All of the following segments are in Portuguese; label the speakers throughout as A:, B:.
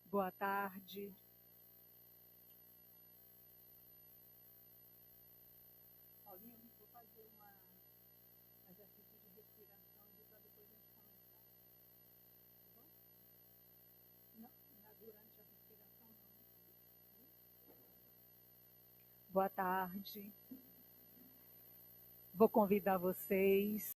A: Boa tarde. Paulinho, vou fazer um exercício de respiração para depois a gente começar, tá bom? Não, durante a respiração não. Boa tarde. Vou convidar vocês.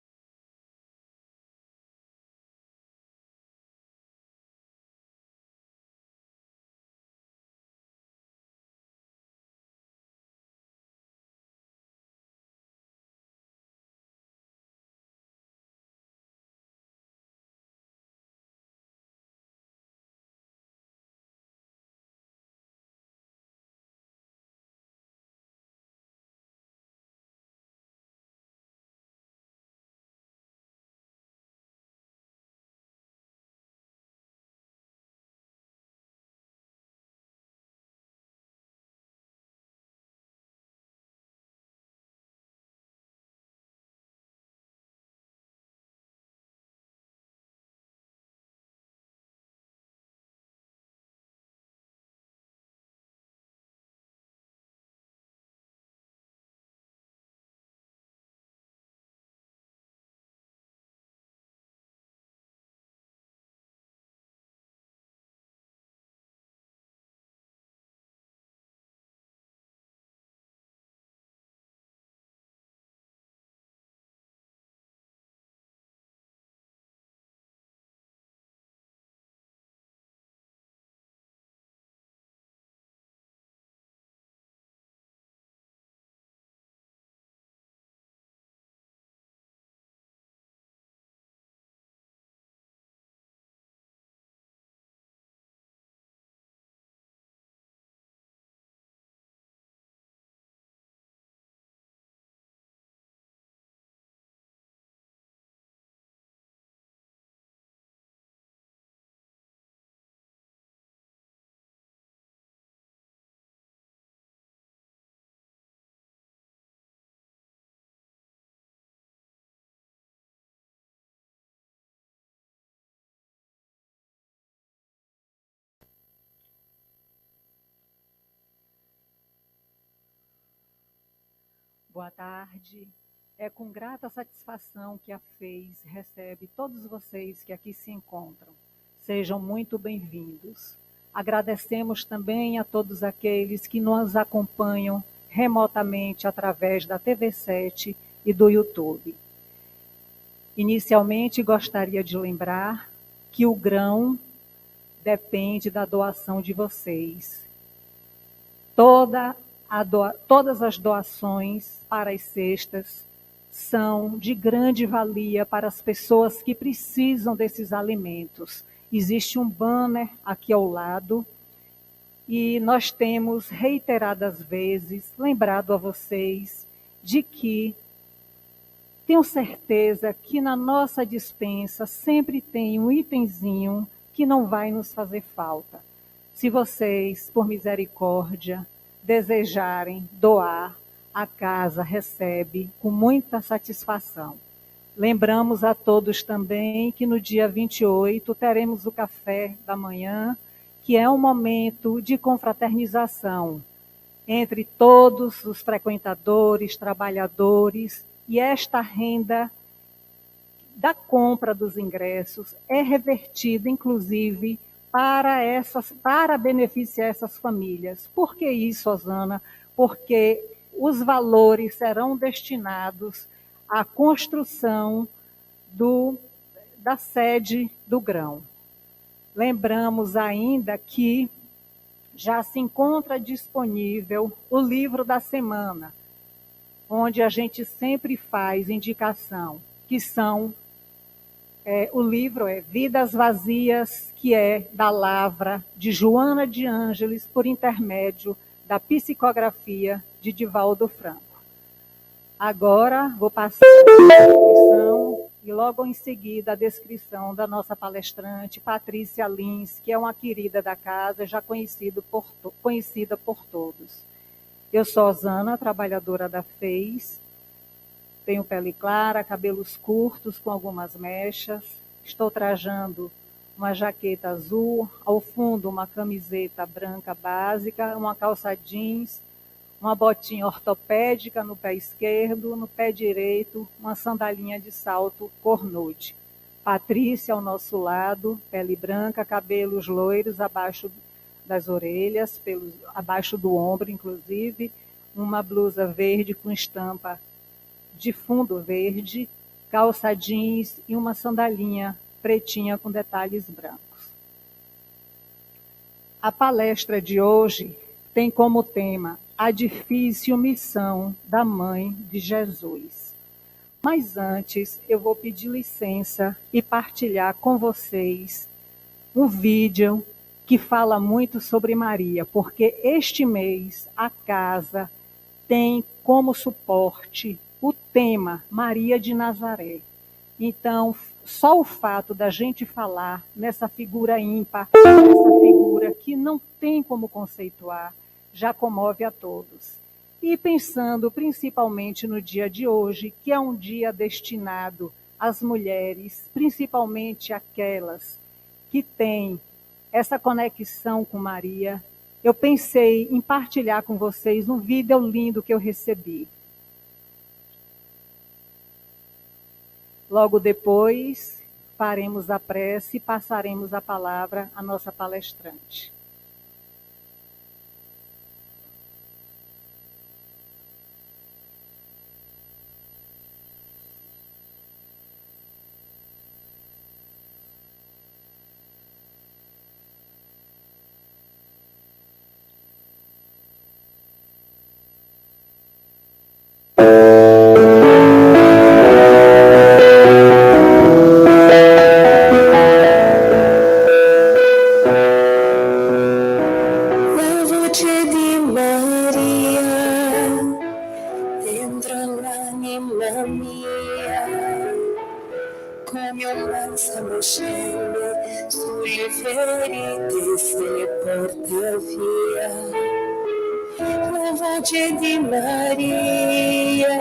A: Boa tarde. É com grata satisfação que a FEIS recebe todos vocês que aqui se encontram. Sejam muito bem-vindos. Agradecemos também a todos aqueles que nos acompanham remotamente através da TV7 e do YouTube. Inicialmente, gostaria de lembrar que o grão depende da doação de vocês. Todas as doações para as cestas são de grande valia para as pessoas que precisam desses alimentos. Existe um banner aqui ao lado e nós temos reiteradas vezes lembrado a vocês de que tenho certeza que na nossa despensa sempre tem um itemzinho que não vai nos fazer falta. Se vocês, por misericórdia, desejarem doar, a casa recebe com muita satisfação. Lembramos a todos também que no dia 28 teremos o café da manhã, que é um momento de confraternização entre todos os frequentadores, trabalhadores, e esta renda da compra dos ingressos é revertida, inclusive, para beneficiar essas famílias. Por que isso, Osana? Porque os valores serão destinados à construção da sede do grão. Lembramos ainda que já se encontra disponível o livro da semana, onde a gente sempre faz indicação, que são, o livro é Vidas Vazias, que é da Lavra, de Joana de Ângeles, por intermédio da psicografia de Divaldo Franco. Agora vou passar a descrição e logo em seguida a descrição da nossa palestrante, Patrícia Lins, que é uma querida da casa, já conhecida por todos. Eu sou Osana, trabalhadora da FEIS, tenho pele clara, cabelos curtos com algumas mechas, estou trajando uma jaqueta azul, ao fundo uma camiseta branca básica, uma calça jeans, uma botinha ortopédica no pé esquerdo, no pé direito, uma sandalinha de salto cor nude. Patrícia ao nosso lado, pele branca, cabelos loiros abaixo das orelhas, abaixo do ombro, inclusive, uma blusa verde com estampa de fundo verde, calça jeans e uma sandalinha pretinha com detalhes brancos. A palestra de hoje tem como tema a difícil missão da Mãe de Jesus. Mas antes, eu vou pedir licença e partilhar com vocês um vídeo que fala muito sobre Maria, porque este mês a casa tem como suporte o tema Maria de Nazaré. Então, só o fato da gente falar nessa figura ímpar, nessa figura que não tem como conceituar, já comove a todos. E pensando principalmente no dia de hoje, que é um dia destinado às mulheres, principalmente aquelas que têm essa conexão com Maria, eu pensei em partilhar com vocês um vídeo lindo que eu recebi. Logo depois, faremos a prece e passaremos a palavra à nossa palestrante.
B: Voce di Maria,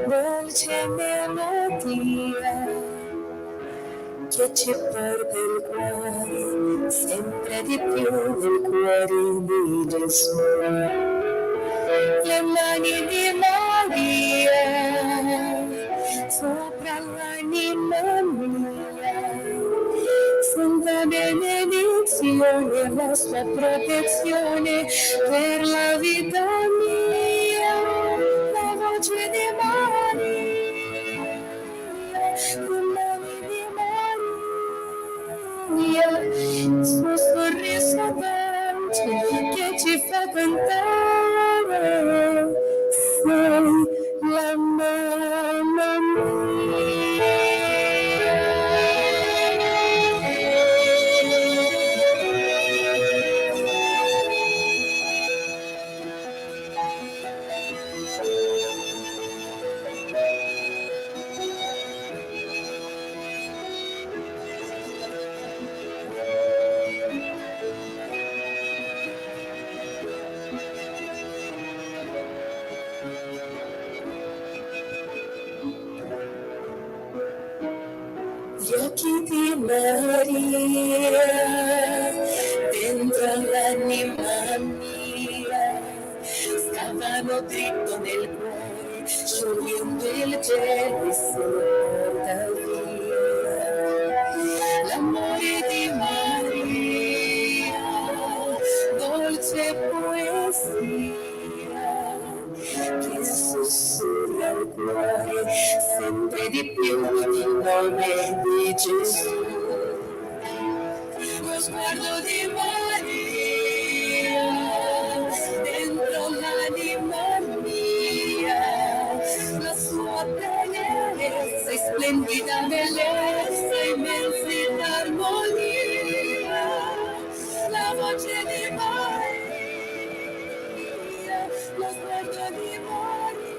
B: dolce melodia, che ci porta il cuore sempre di più nel cuore di Gesù. Le mani di Maria sopra l'anima mia, santa benedizione, la sua protezione per la vita mia, la voce di Maria, le mani di Maria, il suo sorriso dolce che ci fa cantare, sei la mamma Gli occhi di Maria dentro l'anima mia scavano dritto nel cuore, sciogliendo il gelo e se lo porta via. L'amore di Maria, dolce poesia, che sussurra il cuore sempre di più il nome di Gesù. Lo sguardo di Maria dentro l'anima mia, la sua bellezza e splendida bellezza, immensità, armonia, la voce di Maria, lo sguardo di Maria,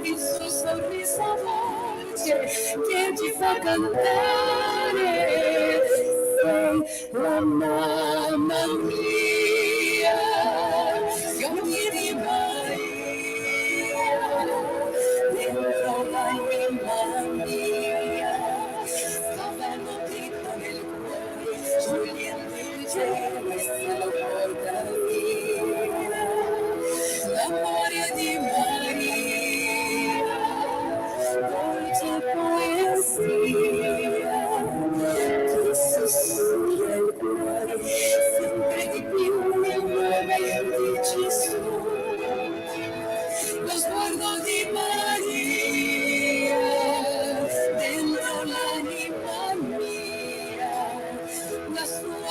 B: il suo sorriso dolce che ci fa cantare, sei la mamma mia, gli occhi di Maria dentro l'anima mia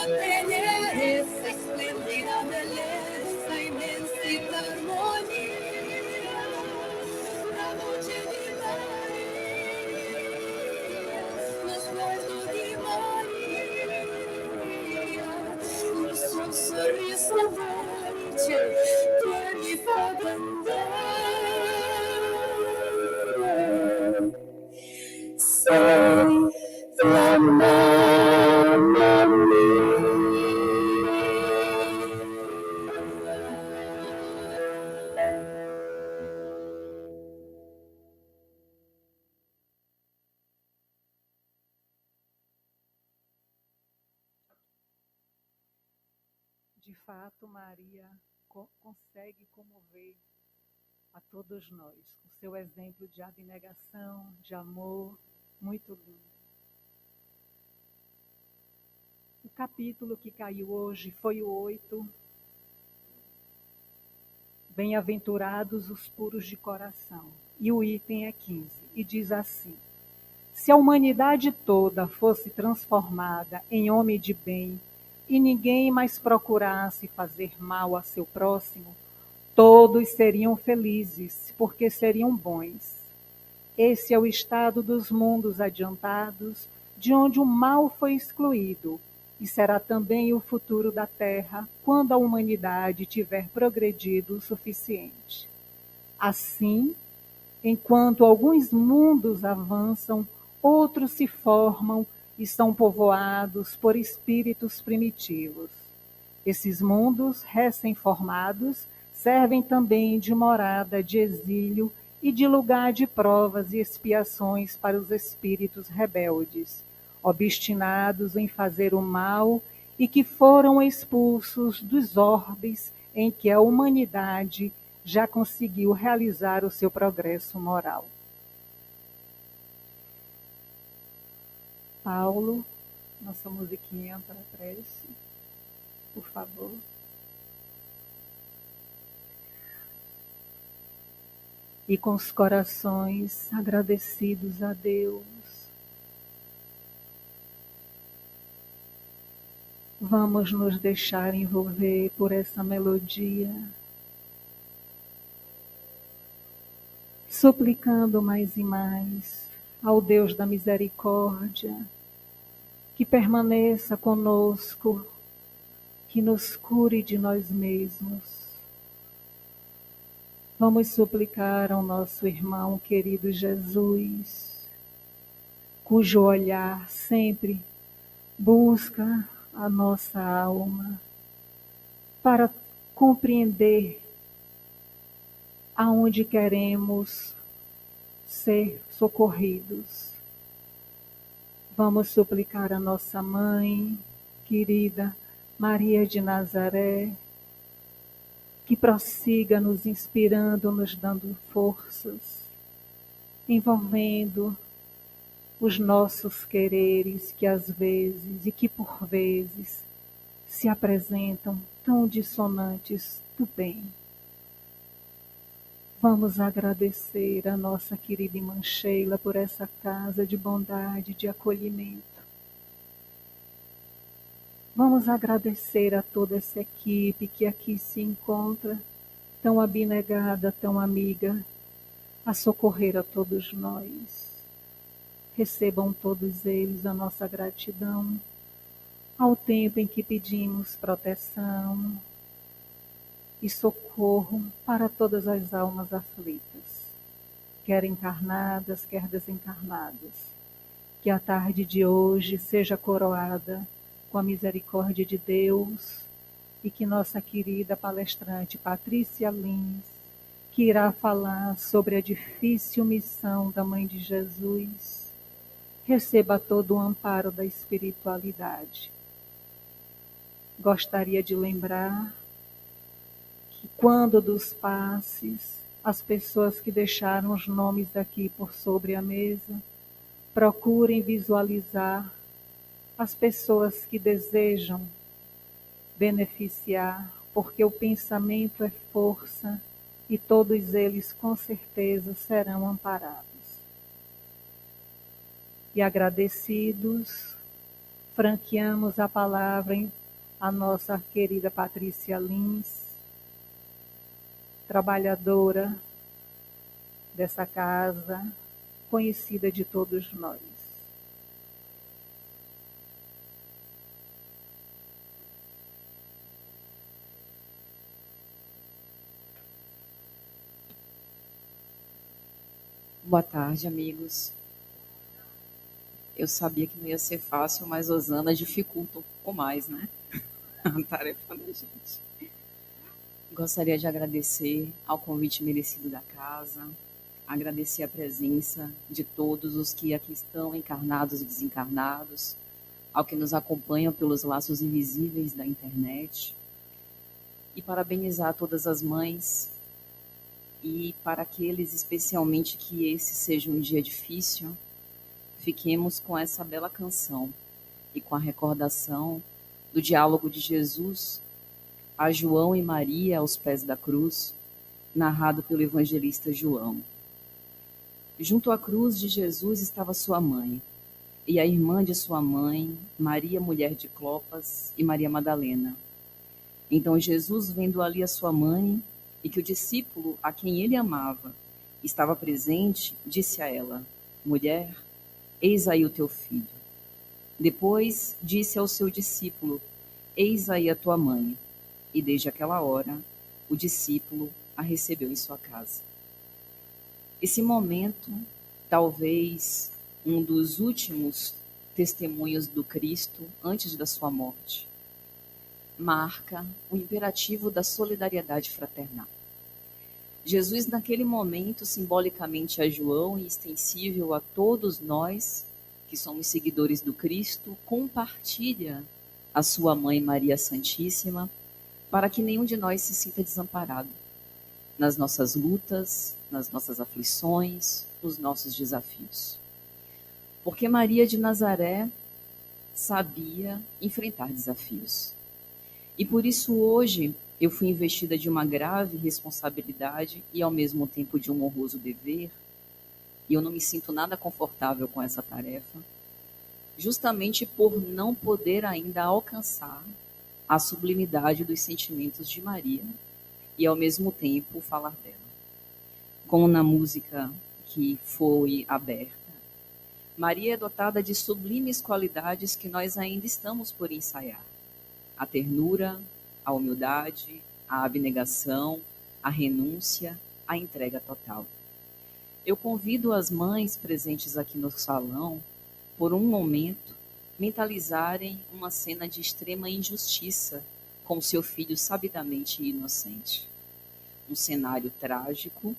B: esa espléndida belleza, inmensidad, armonía, la noche de María, los brazos de María, un sorriso dolce, que mi fa cantare. Sei la mamma
A: De fato, Maria consegue comover a todos nós, com seu exemplo de abnegação, de amor, muito lindo. O capítulo que caiu hoje foi o 8. Bem-aventurados os puros de coração. E o item é 15, e diz assim: se a humanidade toda fosse transformada em homem de bem, e ninguém mais procurasse fazer mal a seu próximo, todos seriam felizes, porque seriam bons. Esse é o estado dos mundos adiantados, de onde o mal foi excluído, e será também o futuro da Terra, quando a humanidade tiver progredido o suficiente. Assim, enquanto alguns mundos avançam, outros se formam e são povoados por espíritos primitivos. Esses mundos recém-formados servem também de morada de exílio e de lugar de provas e expiações para os espíritos rebeldes, obstinados em fazer o mal e que foram expulsos dos orbes em que a humanidade já conseguiu realizar o seu progresso moral. Paulo, nossa musiquinha para a prece, por favor. E com os corações agradecidos a Deus, vamos nos deixar envolver por essa melodia, suplicando mais e mais ao Deus da misericórdia, que permaneça conosco, que nos cure de nós mesmos. Vamos suplicar ao nosso irmão querido Jesus, cujo olhar sempre busca a nossa alma para compreender aonde queremos ser socorridos. Vamos suplicar a nossa mãe querida Maria de Nazaré, que prossiga nos inspirando, nos dando forças, envolvendo os nossos quereres que às vezes e que por vezes se apresentam tão dissonantes do bem. Vamos agradecer a nossa querida irmã Sheila por essa casa de bondade, de acolhimento. Vamos agradecer a toda essa equipe que aqui se encontra, tão abnegada, tão amiga, a socorrer a todos nós. Recebam todos eles a nossa gratidão, ao tempo em que pedimos proteção e socorro para todas as almas aflitas, quer encarnadas, quer desencarnadas. Que a tarde de hoje seja coroada com a misericórdia de Deus e que nossa querida palestrante Patrícia Lins, que irá falar sobre a difícil missão da Mãe de Jesus, receba todo o amparo da espiritualidade. Gostaria de lembrar que quando dos passes, as pessoas que deixaram os nomes daqui por sobre a mesa, procurem visualizar as pessoas que desejam beneficiar, porque o pensamento é força e todos eles com certeza serão amparados. E agradecidos, franqueamos a palavra à nossa querida Patrícia Lins, trabalhadora dessa casa, conhecida de todos nós.
C: Boa tarde, amigos. Eu sabia que não ia ser fácil, mas Osana dificulta um pouco mais, né? A tarefa da gente. Gostaria de agradecer ao convite merecido da casa, agradecer a presença de todos os que aqui estão, encarnados e desencarnados, ao que nos acompanham pelos laços invisíveis da internet, e parabenizar todas as mães, e para aqueles especialmente que esse seja um dia difícil, fiquemos com essa bela canção e com a recordação do diálogo de Jesus a João e Maria aos pés da cruz, narrado pelo evangelista João. Junto à cruz de Jesus estava sua mãe, e a irmã de sua mãe, Maria, mulher de Clopas, e Maria Madalena. Então Jesus, vendo ali a sua mãe, e que o discípulo a quem ele amava estava presente, disse a ela: Mulher, eis aí o teu filho. Depois disse ao seu discípulo: Eis aí a tua mãe. E desde aquela hora, o discípulo a recebeu em sua casa. Esse momento, talvez um dos últimos testemunhos do Cristo antes da sua morte, marca o imperativo da solidariedade fraternal. Jesus, naquele momento, simbolicamente a João e extensível a todos nós que somos seguidores do Cristo, compartilha a sua mãe Maria Santíssima para que nenhum de nós se sinta desamparado nas nossas lutas, nas nossas aflições, nos nossos desafios. Porque Maria de Nazaré sabia enfrentar desafios. E por isso hoje eu fui investida de uma grave responsabilidade e ao mesmo tempo de um honroso dever, e eu não me sinto nada confortável com essa tarefa, justamente por não poder ainda alcançar a sublimidade dos sentimentos de Maria e ao mesmo tempo falar dela. Como na música que foi aberta, Maria é dotada de sublimes qualidades que nós ainda estamos por ensaiar. A ternura, a humildade, a abnegação, a renúncia, a entrega total. Eu convido as mães presentes aqui no salão, por um momento, mentalizarem uma cena de extrema injustiça com seu filho sabidamente inocente. Um cenário trágico,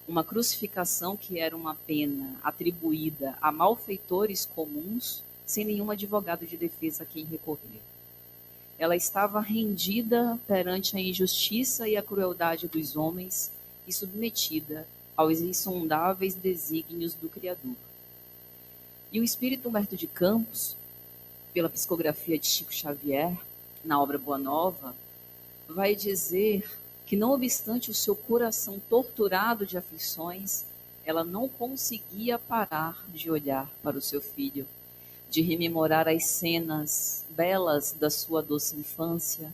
C: uma crucificação que era uma pena atribuída a malfeitores comuns, sem nenhum advogado de defesa a quem recorrer. Ela estava rendida perante a injustiça e a crueldade dos homens e submetida aos insondáveis desígnios do Criador. E o espírito Humberto de Campos, pela psicografia de Chico Xavier, na obra Boa Nova, vai dizer que, não obstante o seu coração torturado de aflições, ela não conseguia parar de olhar para o seu filho, de rememorar as cenas belas da sua doce infância,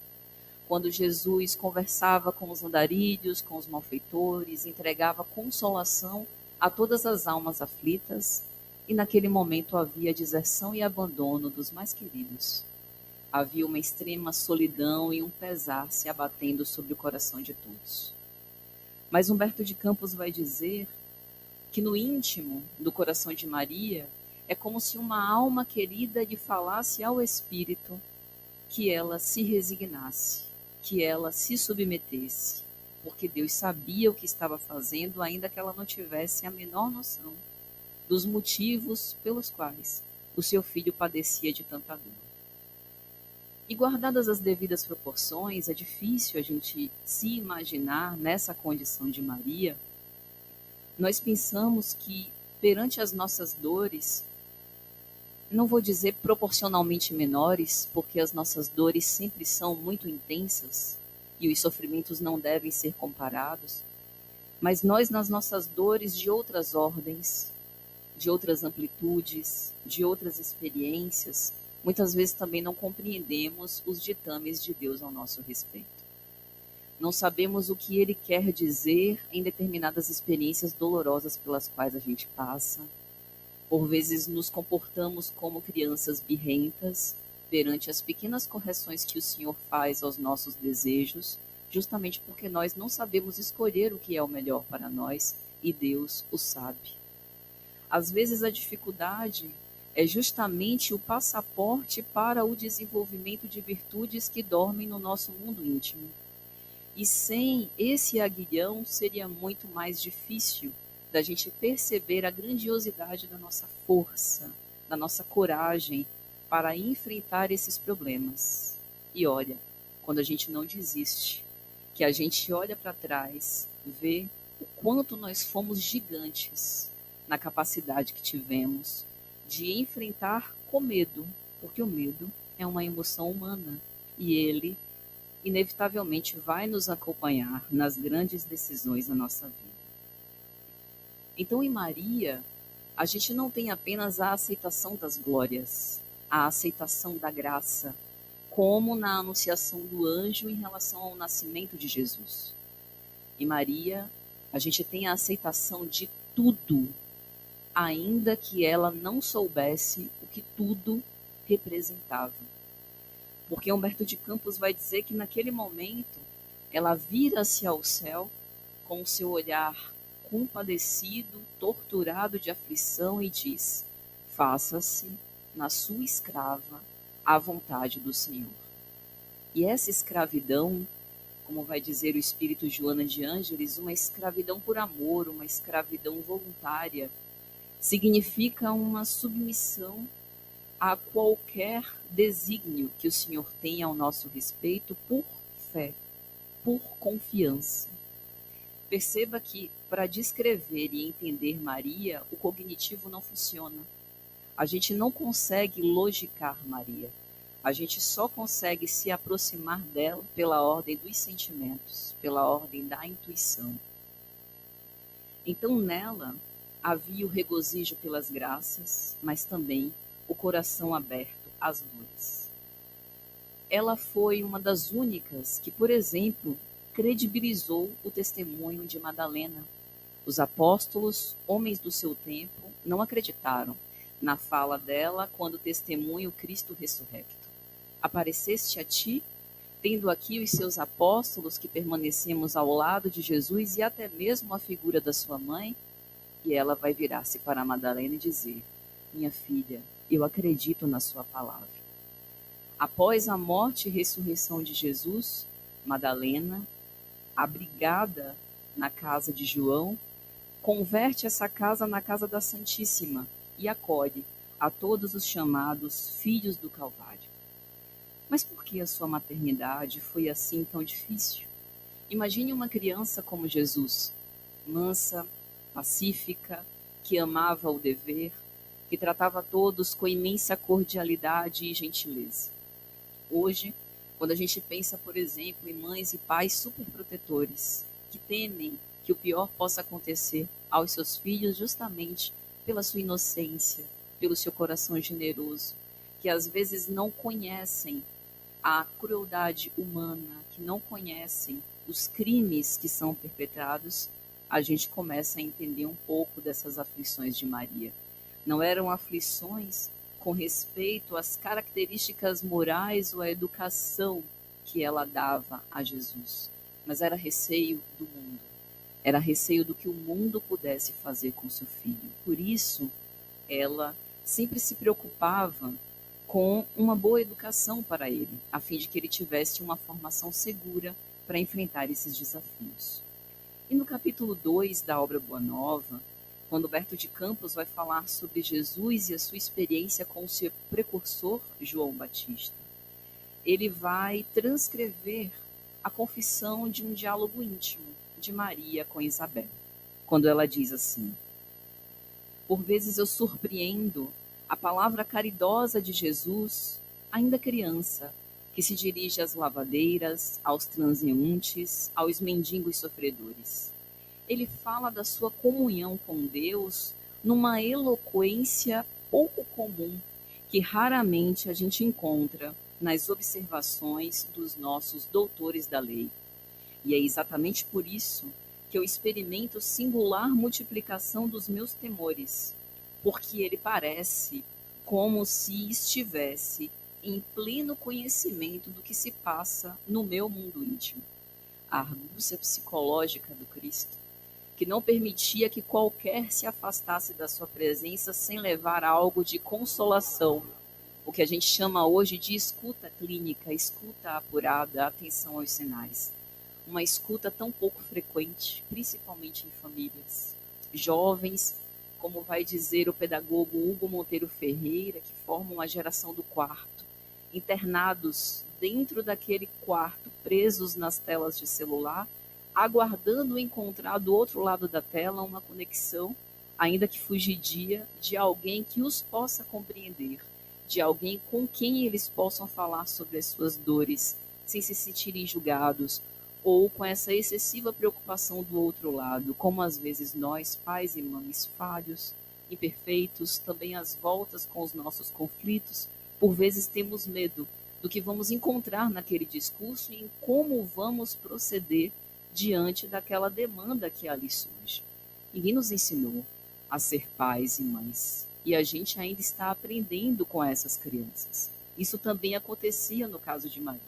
C: quando Jesus conversava com os andarilhos, com os malfeitores, entregava consolação a todas as almas aflitas, e naquele momento havia deserção e abandono dos mais queridos. Havia uma extrema solidão e um pesar se abatendo sobre o coração de todos. Mas Humberto de Campos vai dizer que no íntimo do coração de Maria é como se uma alma querida lhe falasse ao espírito que ela se resignasse, que ela se submetesse, porque Deus sabia o que estava fazendo, ainda que ela não tivesse a menor noção dos motivos pelos quais o seu filho padecia de tanta dor. E guardadas as devidas proporções, é difícil a gente se imaginar nessa condição de Maria. Nós pensamos que, perante as nossas dores, não vou dizer proporcionalmente menores, porque as nossas dores sempre são muito intensas e os sofrimentos não devem ser comparados, mas nós, nas nossas dores de outras ordens, de outras amplitudes, de outras experiências, muitas vezes também não compreendemos os ditames de Deus ao nosso respeito. Não sabemos o que Ele quer dizer em determinadas experiências dolorosas pelas quais a gente passa. Por vezes nos comportamos como crianças birrentas perante as pequenas correções que o Senhor faz aos nossos desejos, justamente porque nós não sabemos escolher o que é o melhor para nós e Deus o sabe. Às vezes a dificuldade é justamente o passaporte para o desenvolvimento de virtudes que dormem no nosso mundo íntimo. E sem esse aguilhão seria muito mais difícil da gente perceber a grandiosidade da nossa força, da nossa coragem para enfrentar esses problemas. E olha, quando a gente não desiste, que a gente olha para trás, vê o quanto nós fomos gigantes na capacidade que tivemos de enfrentar com medo, porque o medo é uma emoção humana e ele inevitavelmente vai nos acompanhar nas grandes decisões da nossa vida. Então, em Maria, a gente não tem apenas a aceitação das glórias, a aceitação da graça, como na anunciação do anjo em relação ao nascimento de Jesus. Em Maria, a gente tem a aceitação de tudo, ainda que ela não soubesse o que tudo representava. Porque Humberto de Campos vai dizer que naquele momento ela vira-se ao céu com o seu olhar compadecido, torturado de aflição e diz: faça-se na sua escrava a vontade do Senhor. E essa escravidão, como vai dizer o espírito Joana de Ângeles, uma escravidão por amor, uma escravidão voluntária, significa uma submissão a qualquer desígnio que o Senhor tenha ao nosso respeito por fé, por confiança. Perceba que, para descrever e entender Maria, o cognitivo não funciona. A gente não consegue logicar Maria. A gente só consegue se aproximar dela pela ordem dos sentimentos, pela ordem da intuição. Então, nela havia o regozijo pelas graças, mas também o coração aberto às dores. Ela foi uma das únicas que, por exemplo, credibilizou o testemunho de Madalena. Os apóstolos, homens do seu tempo, não acreditaram na fala dela quando testemunha o Cristo ressurrecto. Apareceste a ti, tendo aqui os seus apóstolos que permanecemos ao lado de Jesus e até mesmo a figura da sua mãe, e ela vai virar-se para Madalena e dizer: minha filha, eu acredito na sua palavra. Após a morte e ressurreição de Jesus, Madalena, abrigada na casa de João, converte essa casa na casa da Santíssima e acolhe a todos os chamados filhos do Calvário. Mas por que a sua maternidade foi assim tão difícil? Imagine uma criança como Jesus, mansa, pacífica, que amava o dever, que tratava todos com imensa cordialidade e gentileza. Hoje, quando a gente pensa, por exemplo, em mães e pais superprotetores, que temem que o pior possa acontecer aos seus filhos justamente pela sua inocência, pelo seu coração generoso, que às vezes não conhecem a crueldade humana, que não conhecem os crimes que são perpetrados, a gente começa a entender um pouco dessas aflições de Maria. Não eram aflições com respeito às características morais ou à educação que ela dava a Jesus, mas era receio do mundo. Era receio do que o mundo pudesse fazer com seu filho. Por isso, ela sempre se preocupava com uma boa educação para ele, a fim de que ele tivesse uma formação segura para enfrentar esses desafios. E no capítulo 2 da obra Boa Nova, quando Humberto de Campos vai falar sobre Jesus e a sua experiência com o seu precursor, João Batista, ele vai transcrever a confissão de um diálogo íntimo de Maria com Isabel, quando ela diz assim: por vezes eu surpreendo a palavra caridosa de Jesus, ainda criança, que se dirige às lavadeiras, aos transeuntes, aos mendigos sofredores. Ele fala da sua comunhão com Deus numa eloquência pouco comum, que raramente a gente encontra nas observações dos nossos doutores da lei. E é exatamente por isso que eu experimento singular multiplicação dos meus temores, porque ele parece como se estivesse em pleno conhecimento do que se passa no meu mundo íntimo. A argúcia psicológica do Cristo, que não permitia que qualquer se afastasse da sua presença sem levar algo de consolação, o que a gente chama hoje de escuta clínica, escuta apurada, atenção aos sinais. Uma escuta tão pouco frequente, principalmente em famílias. Jovens, como vai dizer o pedagogo Hugo Monteiro Ferreira, que formam a geração do quarto, internados dentro daquele quarto, presos nas telas de celular, aguardando encontrar do outro lado da tela uma conexão, ainda que fugidia, de alguém que os possa compreender, de alguém com quem eles possam falar sobre as suas dores, sem se sentirem julgados, ou com essa excessiva preocupação do outro lado, como às vezes nós, pais e mães falhos, imperfeitos, também às voltas com os nossos conflitos, por vezes temos medo do que vamos encontrar naquele discurso e em como vamos proceder diante daquela demanda que ali surge. Ninguém nos ensinou a ser pais e mães, e a gente ainda está aprendendo com essas crianças. Isso também acontecia no caso de Maria.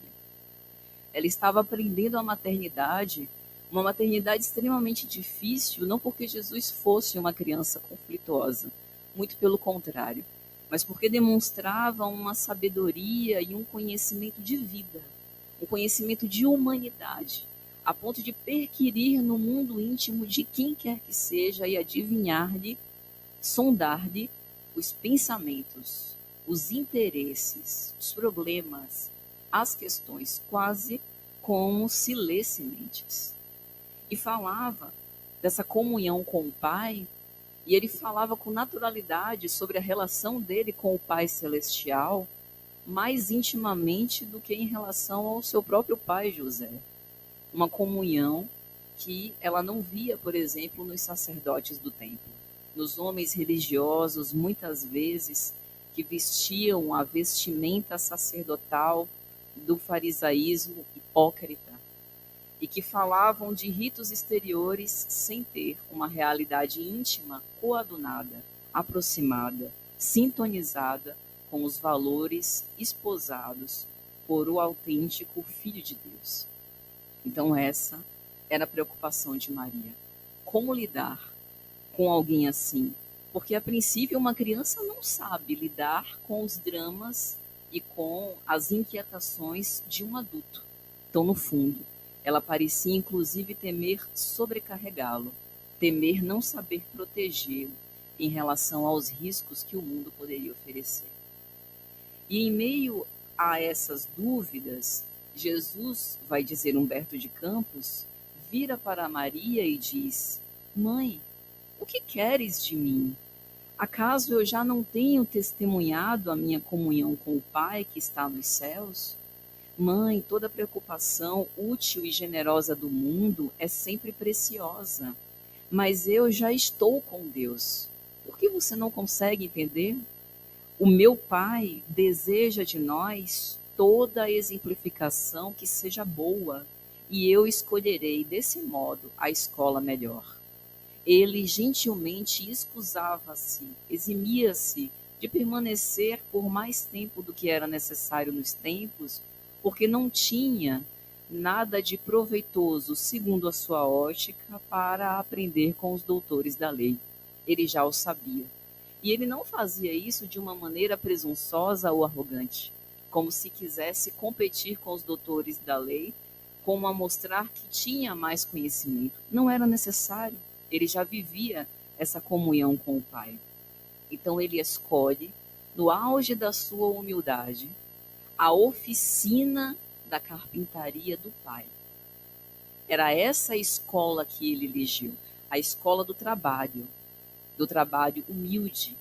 C: Ela estava aprendendo a maternidade, uma maternidade extremamente difícil, não porque Jesus fosse uma criança conflituosa, muito pelo contrário, mas porque demonstrava uma sabedoria e um conhecimento de vida, um conhecimento de humanidade, a ponto de perquirir no mundo íntimo de quem quer que seja e adivinhar-lhe, sondar-lhe os pensamentos, os interesses, os problemas, as questões, quase como se lesse mentes. E falava dessa comunhão com o Pai, e ele falava com naturalidade sobre a relação dele com o Pai Celestial, mais intimamente do que em relação ao seu próprio pai José. Uma comunhão que ela não via, por exemplo, nos sacerdotes do templo, nos homens religiosos, muitas vezes, que vestiam a vestimenta sacerdotal do farisaísmo hipócrita e que falavam de ritos exteriores sem ter uma realidade íntima coadunada, aproximada, sintonizada com os valores esposados por o autêntico Filho de Deus. Então essa era a preocupação de Maria. Como lidar com alguém assim? Porque a princípio uma criança não sabe lidar com os dramas e com as inquietações de um adulto. Então, no fundo, ela parecia inclusive temer sobrecarregá-lo, temer não saber protegê-lo em relação aos riscos que o mundo poderia oferecer. E em meio a essas dúvidas, Jesus, vai dizer Humberto de Campos, vira para Maria e diz: Mãe, o que queres de mim? Acaso eu já não tenho testemunhado a minha comunhão com o Pai que está nos céus? Mãe, toda preocupação útil e generosa do mundo é sempre preciosa, mas eu já estou com Deus. Por que você não consegue entender? O meu Pai deseja de nós toda a exemplificação que seja boa, e eu escolherei desse modo a escola melhor. Ele gentilmente escusava-se, eximia-se de permanecer por mais tempo do que era necessário nos templos, porque não tinha nada de proveitoso, segundo a sua ótica, para aprender com os doutores da lei. Ele já o sabia. E ele não fazia isso de uma maneira presunçosa ou arrogante, como se quisesse competir com os doutores da lei, como a mostrar que tinha mais conhecimento. Não era necessário. Ele já vivia essa comunhão com o Pai. Então ele escolhe, no auge da sua humildade, a oficina da carpintaria do Pai. Era essa a escola que ele elegeu, a escola do trabalho humilde.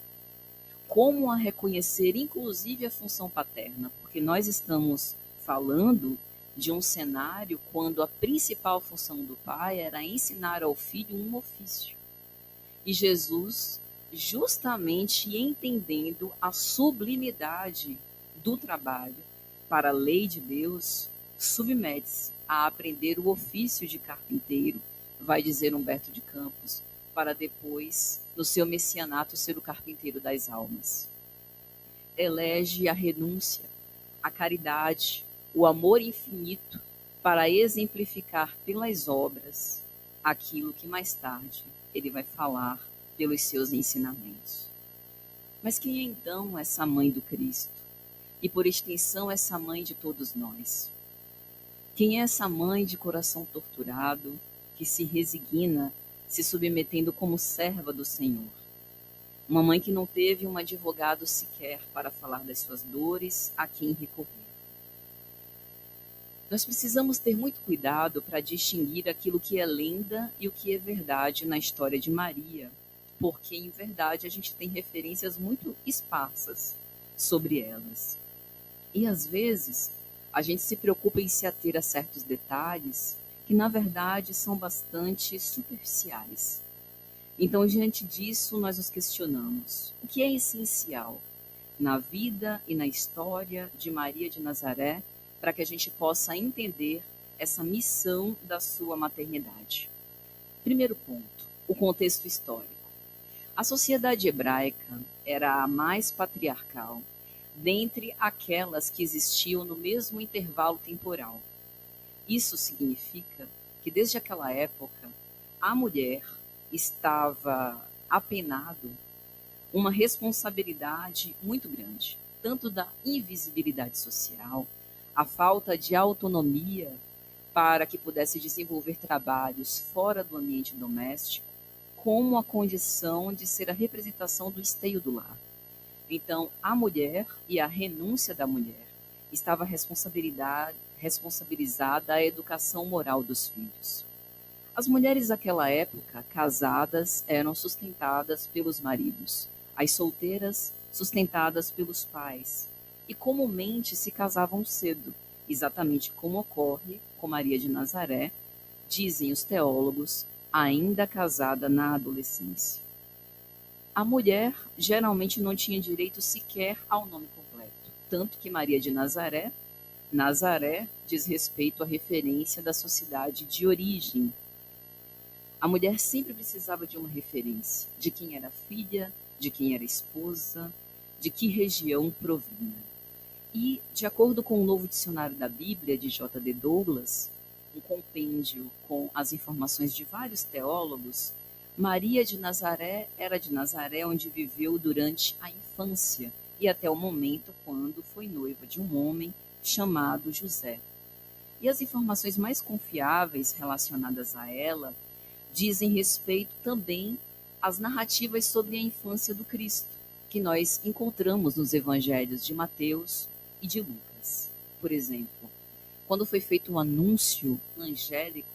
C: Como a reconhecer, inclusive, a função paterna, porque nós estamos falando de um cenário quando a principal função do pai era ensinar ao filho um ofício. E Jesus justamente entendendo a sublimidade do trabalho para a lei de Deus, submete-se a aprender o ofício de carpinteiro, vai dizer Humberto de Campos, para depois, no seu messianato, ser o carpinteiro das almas. Elege a renúncia, a caridade, o amor infinito para exemplificar pelas obras aquilo que mais tarde ele vai falar pelos seus ensinamentos. Mas quem é então essa mãe do Cristo? E por extensão, essa mãe de todos nós? Quem é essa mãe de coração torturado, que se resigna, se submetendo como serva do Senhor? Uma mãe que não teve um advogado sequer para falar das suas dores, a quem recorrer. Nós precisamos ter muito cuidado para distinguir aquilo que é lenda e o que é verdade na história de Maria, porque, em verdade, a gente tem referências muito esparsas sobre elas. E, às vezes, a gente se preocupa em se ater a certos detalhes que, na verdade, são bastante superficiais. Então, diante disso, nós nos questionamos: o que é essencial na vida e na história de Maria de Nazaré para que a gente possa entender essa missão da sua maternidade? Primeiro ponto, o contexto histórico. A sociedade hebraica era a mais patriarcal dentre aquelas que existiam no mesmo intervalo temporal. Isso significa que, desde aquela época, a mulher estava apenado uma responsabilidade muito grande, tanto da invisibilidade social, a falta de autonomia para que pudesse desenvolver trabalhos fora do ambiente doméstico, como a condição de ser a representação do esteio do lar. Então, a mulher e a renúncia da mulher estava responsabilizada a educação moral dos filhos. As mulheres daquela época, casadas, eram sustentadas pelos maridos, as solteiras, sustentadas pelos pais, e comumente se casavam cedo, exatamente como ocorre com Maria de Nazaré, dizem os teólogos, ainda casada na adolescência. A mulher geralmente não tinha direito sequer ao nome completo, tanto que Maria de Nazaré, Nazaré diz respeito à referência da sociedade de origem. A mulher sempre precisava de uma referência, de quem era filha, de quem era esposa, de que região provinha. E, de acordo com o Novo Dicionário da Bíblia, de J.D. Douglas, um compêndio com as informações de vários teólogos, Maria de Nazaré era de Nazaré, onde viveu durante a infância e até o momento quando foi noiva de um homem chamado José. E as informações mais confiáveis relacionadas a ela dizem respeito também às narrativas sobre a infância do Cristo, que nós encontramos nos evangelhos de Mateus e de Lucas. Por exemplo, quando foi feito um anúncio angélico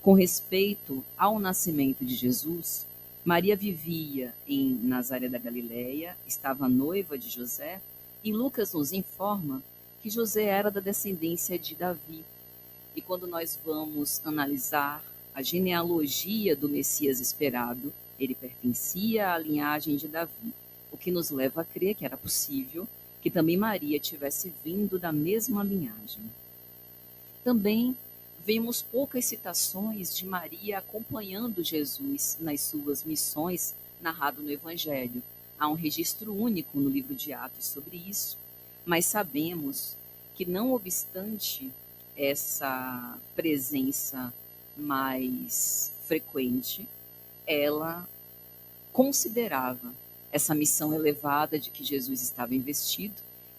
C: com respeito ao nascimento de Jesus, Maria vivia em Nazaré da Galileia, estava noiva de José, e Lucas nos informa que José era da descendência de Davi. E quando nós vamos analisar a genealogia do Messias esperado, ele pertencia à linhagem de Davi, o que nos leva a crer que era possível que também Maria tivesse vindo da mesma linhagem. Também vemos poucas citações de Maria acompanhando Jesus nas suas missões, narrado no Evangelho. Há um registro único no livro de Atos sobre isso, mas sabemos que, não obstante essa presença mais frequente, ela considerava essa missão elevada de que Jesus estava investido.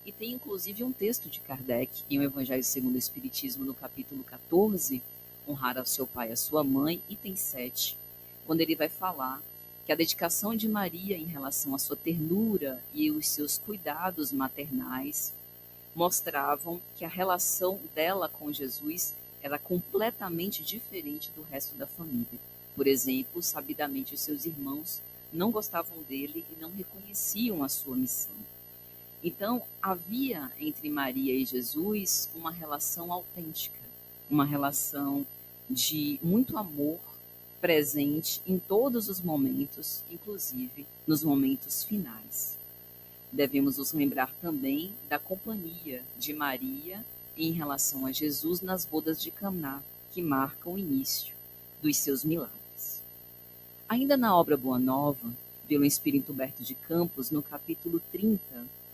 C: E tem inclusive um texto de Kardec em O Evangelho segundo o Espiritismo, no capítulo 14, honrar ao seu pai e à sua mãe, item 7, quando ele vai falar que a dedicação de Maria em relação à sua ternura e os seus cuidados maternais mostravam que a relação dela com Jesus era completamente diferente do resto da família. Por exemplo, sabidamente os seus irmãos não gostavam dele e não reconheciam a sua missão. Então, havia entre Maria e Jesus uma relação autêntica, uma relação de muito amor presente em todos os momentos, inclusive nos momentos finais. Devemos nos lembrar também da companhia de Maria em relação a Jesus nas bodas de Caná, que marcam o início dos seus milagres. Ainda na obra Boa Nova, pelo Espírito Humberto de Campos, no capítulo 30,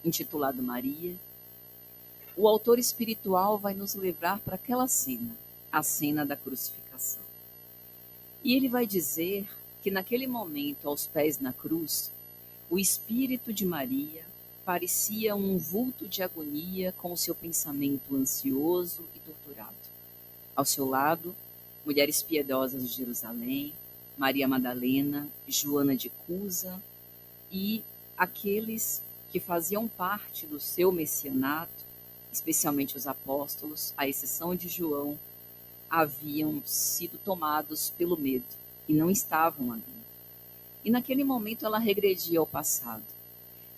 C: intitulado Maria, o autor espiritual vai nos levar para aquela cena, a cena da crucificação. E ele vai dizer que naquele momento, aos pés na cruz, o espírito de Maria parecia um vulto de agonia com o seu pensamento ansioso e torturado. Ao seu lado, mulheres piedosas de Jerusalém, Maria Madalena, Joana de Cusa e aqueles que faziam parte do seu messianato, especialmente os apóstolos, à exceção de João, haviam sido tomados pelo medo e não estavam ali. E naquele momento ela regredia ao passado.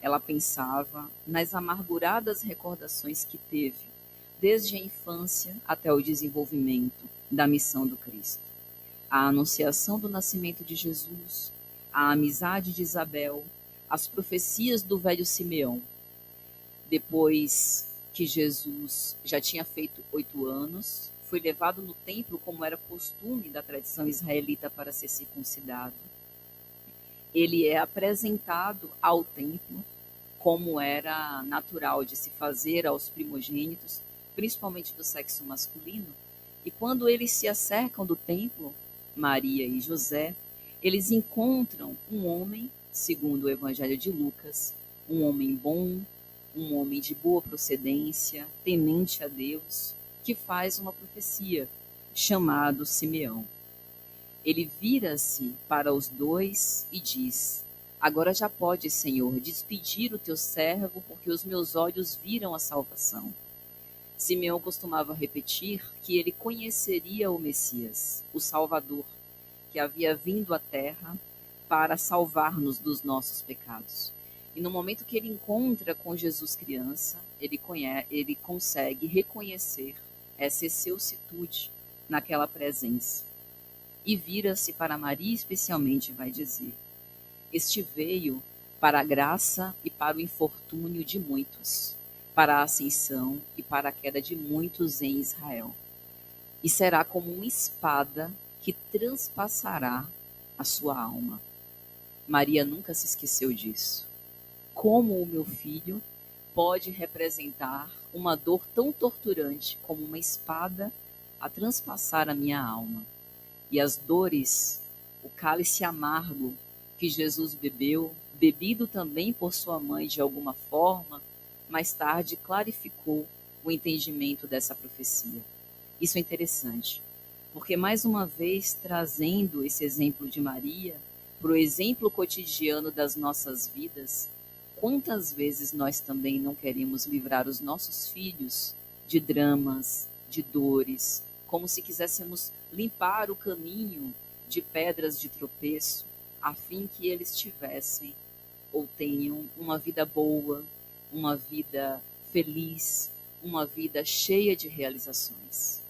C: Ela pensava nas amarguradas recordações que teve, desde a infância até o desenvolvimento da missão do Cristo. A anunciação do nascimento de Jesus, a amizade de Isabel, as profecias do velho Simeão. Depois que Jesus já tinha feito 8 anos, foi levado no templo, como era costume da tradição israelita, para ser circuncidado. Ele é apresentado ao templo, como era natural de se fazer aos primogênitos, principalmente do sexo masculino. E quando eles se acercam do templo, Maria e José, eles encontram um homem, segundo o Evangelho de Lucas, um homem bom, um homem de boa procedência, temente a Deus, que faz uma profecia, chamado Simeão. Ele vira-se para os dois e diz: agora já pode, Senhor, despedir o teu servo, porque os meus olhos viram a salvação. Simeão costumava repetir que ele conheceria o Messias, o Salvador, que havia vindo à terra para salvar-nos dos nossos pecados. E no momento que ele encontra com Jesus criança, ele consegue reconhecer essa excelsitude naquela presença. E vira-se para Maria especialmente, vai dizer: este veio para a graça e para o infortúnio de muitos, para a ascensão e para a queda de muitos em Israel. E será como uma espada que transpassará a sua alma. Maria nunca se esqueceu disso. Como o meu filho pode representar uma dor tão torturante como uma espada a transpassar a minha alma? E as dores, o cálice amargo que Jesus bebeu, bebido também por sua mãe de alguma forma, mais tarde clarificou o entendimento dessa profecia. Isso é interessante, porque mais uma vez trazendo esse exemplo de Maria para o exemplo cotidiano das nossas vidas, quantas vezes nós também não queremos livrar os nossos filhos de dramas, de dores, como se quiséssemos limpar o caminho de pedras de tropeço, a fim que eles tivessem ou tenham uma vida boa, uma vida feliz, uma vida cheia de realizações.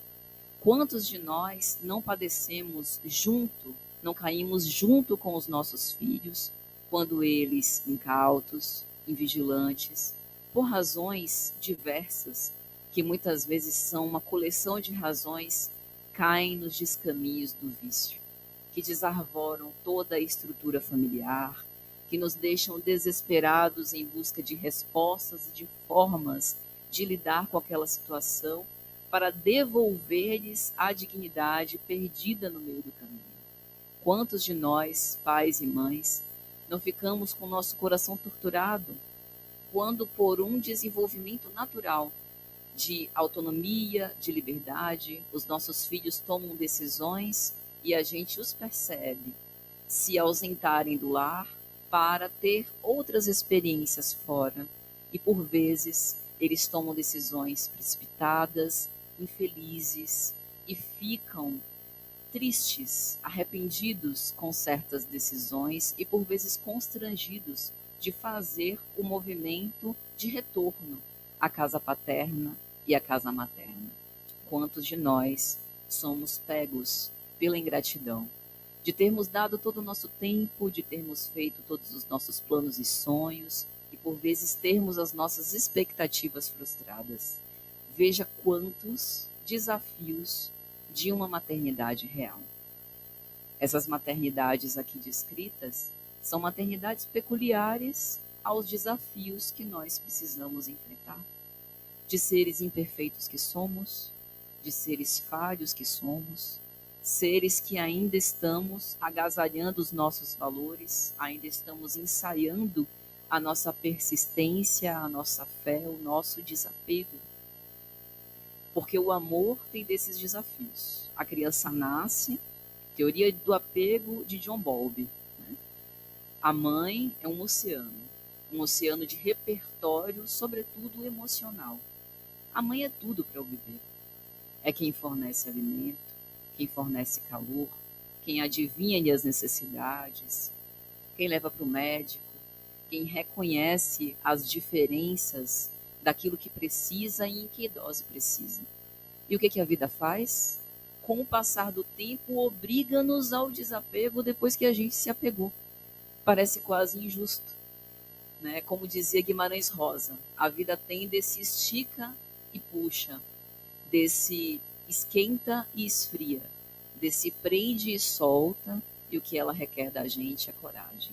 C: Quantos de nós não padecemos junto, não caímos junto com os nossos filhos, quando eles, incautos, invigilantes, por razões diversas, que muitas vezes são uma coleção de razões, caem nos descaminhos do vício, que desarvoram toda a estrutura familiar, que nos deixam desesperados em busca de respostas e de formas de lidar com aquela situação para devolver-lhes a dignidade perdida no meio do caminho. Quantos de nós, pais e mães, não ficamos com o nosso coração torturado quando, por um desenvolvimento natural de autonomia, de liberdade, os nossos filhos tomam decisões e a gente os percebe se ausentarem do lar para ter outras experiências fora. E, por vezes, eles tomam decisões precipitadas, infelizes e ficam tristes, arrependidos com certas decisões e, por vezes, constrangidos de fazer o movimento de retorno à casa paterna e à casa materna. Quantos de nós somos pegos pela ingratidão? de termos dado todo o nosso tempo, de termos feito todos os nossos planos e sonhos, e por vezes termos as nossas expectativas frustradas. Veja quantos desafios de uma maternidade real. Essas maternidades aqui descritas são maternidades peculiares aos desafios que nós precisamos enfrentar. De seres imperfeitos que somos, de seres falhos que somos, seres que ainda estamos agasalhando os nossos valores, ainda estamos ensaiando a nossa persistência, a nossa fé, o nosso desapego. Porque o amor tem desses desafios. A criança nasce, teoria do apego de John Bowlby, né? A mãe é um oceano de repertório, sobretudo emocional. A mãe é tudo para o bebê. É quem fornece alimento, quem fornece calor, quem adivinha as necessidades, quem leva para o médico, quem reconhece as diferenças daquilo que precisa e em que dose precisa. E o que a vida faz? Com o passar do tempo, obriga-nos ao desapego depois que a gente se apegou. Parece quase injusto, né? Como dizia Guimarães Rosa, a vida tem desse estica e puxa, desse esquenta e esfria, desse prende e solta, e o que ela requer da gente é coragem.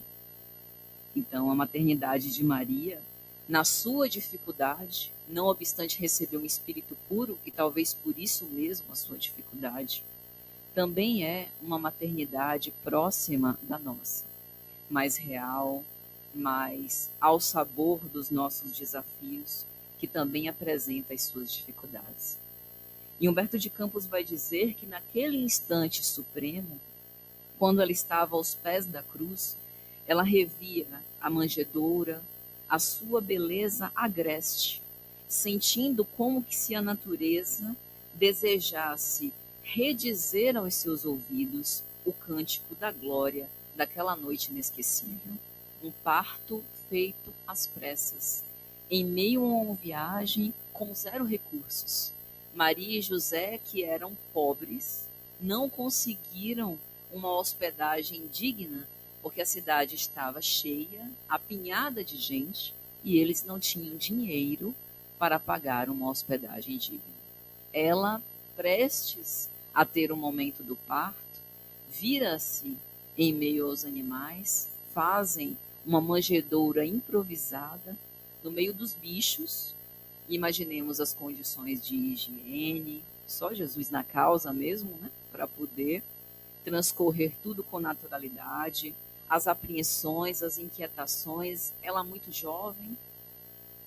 C: Então, a maternidade de Maria, na sua dificuldade, não obstante receber um espírito puro, e talvez por isso mesmo a sua dificuldade, também é uma maternidade próxima da nossa, mais real, mais ao sabor dos nossos desafios, que também apresenta as suas dificuldades. E Humberto de Campos vai dizer que naquele instante supremo, quando ela estava aos pés da cruz, ela revia a manjedoura, a sua beleza agreste, sentindo como que se a natureza desejasse redizer aos seus ouvidos o cântico da glória daquela noite inesquecível. Um parto feito às pressas, em meio a uma viagem com 0 recursos. Maria e José, que eram pobres, não conseguiram uma hospedagem digna, porque a cidade estava cheia, apinhada de gente, e eles não tinham dinheiro para pagar uma hospedagem digna. Ela, prestes a ter o momento do parto, vira-se em meio aos animais, fazem uma manjedoura improvisada no meio dos bichos. Imaginemos as condições de higiene, só Jesus na causa mesmo, né? Para poder transcorrer tudo com naturalidade, as apreensões, as inquietações, ela muito jovem,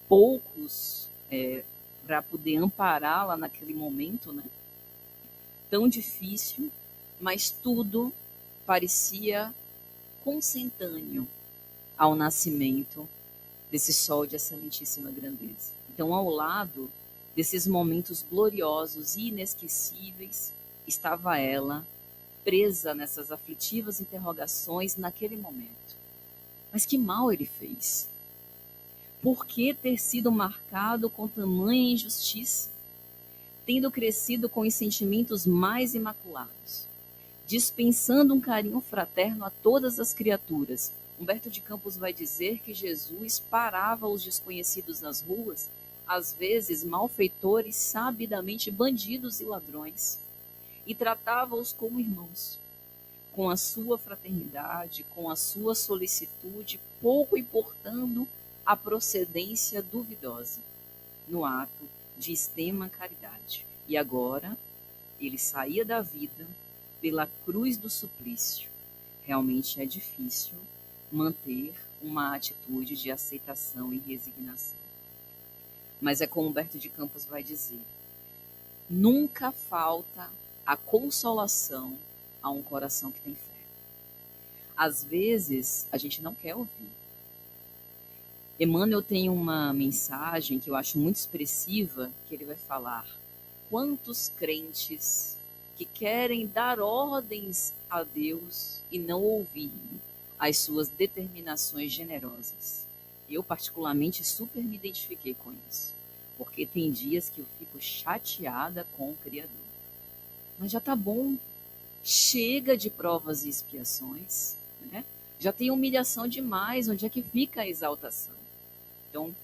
C: poucos para poder ampará-la naquele momento, né? Tão difícil, mas tudo parecia consentâneo ao nascimento desse sol de excelentíssima grandeza. Então, ao lado desses momentos gloriosos e inesquecíveis, estava ela, presa nessas aflitivas interrogações naquele momento. Mas que mal ele fez? Por que ter sido marcado com tamanha injustiça, tendo crescido com os sentimentos mais imaculados, dispensando um carinho fraterno a todas as criaturas? Humberto de Campos vai dizer que Jesus parava os desconhecidos nas ruas, às vezes malfeitores, sabidamente bandidos e ladrões, e tratava-os como irmãos, com a sua fraternidade, com a sua solicitude, pouco importando a procedência duvidosa, no ato de extrema caridade. E agora, ele saía da vida pela cruz do suplício. Realmente é difícil manter uma atitude de aceitação e resignação. Mas é como Humberto de Campos vai dizer, nunca falta a consolação a um coração que tem fé. Às vezes, a gente não quer ouvir. Emmanuel tem uma mensagem que eu acho muito expressiva, que ele vai falar: quantos crentes que querem dar ordens a Deus e não ouvir as suas determinações generosas. Eu, particularmente, super me identifiquei com isso, porque tem dias que eu fico chateada com o Criador. Mas já tá bom. chega de provas e expiações, né? Já tem humilhação demais, onde é que fica a exaltação? Então,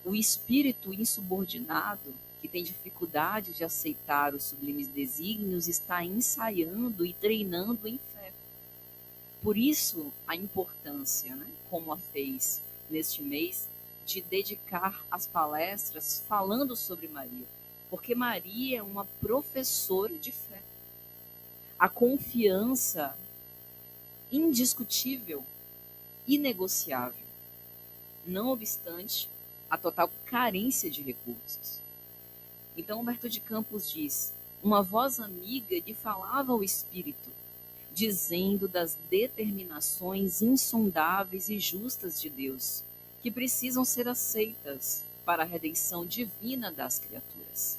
C: o espírito insubordinado, que tem dificuldade de aceitar os sublimes desígnios, está ensaiando e treinando em fé. Por isso, a importância, né, como a fez neste mês, de dedicar as palestras falando sobre Maria. Porque Maria é uma professora de fé. A confiança indiscutível, inegociável. Não obstante, a total carência de recursos. Então, Humberto de Campos diz: uma voz amiga lhe falava ao espírito, dizendo das determinações insondáveis e justas de Deus, que precisam ser aceitas para a redenção divina das criaturas.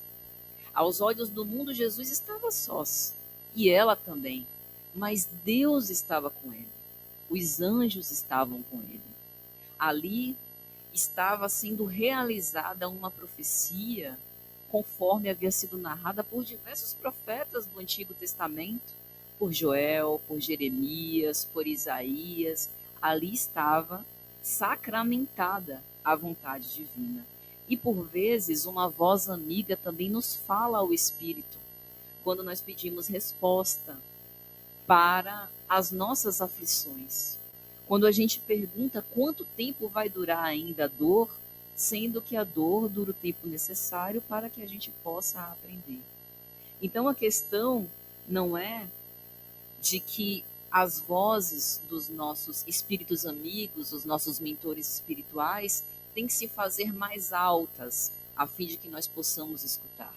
C: Aos olhos do mundo, Jesus estava sós, e ela também, mas Deus estava com ele. Os anjos estavam com ele. Ali estava sendo realizada uma profecia, conforme havia sido narrada por diversos profetas do Antigo Testamento, por Joel, por Jeremias, por Isaías. Ali estava sacramentada a vontade divina. E por vezes uma voz amiga também nos fala ao Espírito, quando nós pedimos resposta para as nossas aflições. Quando a gente pergunta quanto tempo vai durar ainda a dor, sendo que a dor dura o tempo necessário para que a gente possa aprender. Então a questão não é de que as vozes dos nossos espíritos amigos, os nossos mentores espirituais, têm que se fazer mais altas, a fim de que nós possamos escutar.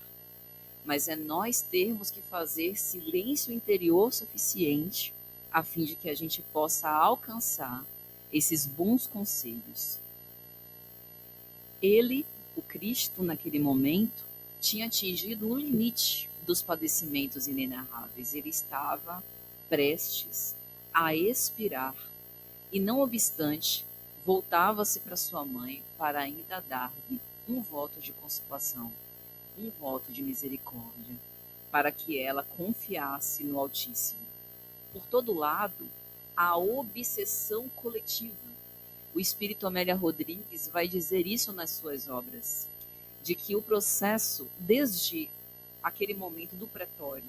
C: Mas é nós termos que fazer silêncio interior suficiente, a fim de que a gente possa alcançar esses bons conselhos. Ele, o Cristo, naquele momento, tinha atingido o limite dos padecimentos inenarráveis. Ele estava prestes a expirar e, não obstante, voltava-se para sua mãe para ainda dar-lhe um voto de consolação, um voto de misericórdia, para que ela confiasse no Altíssimo. Por todo lado, a obsessão coletiva. O espírito Amélia Rodrigues vai dizer isso nas suas obras, de que o processo, desde aquele momento do pretório,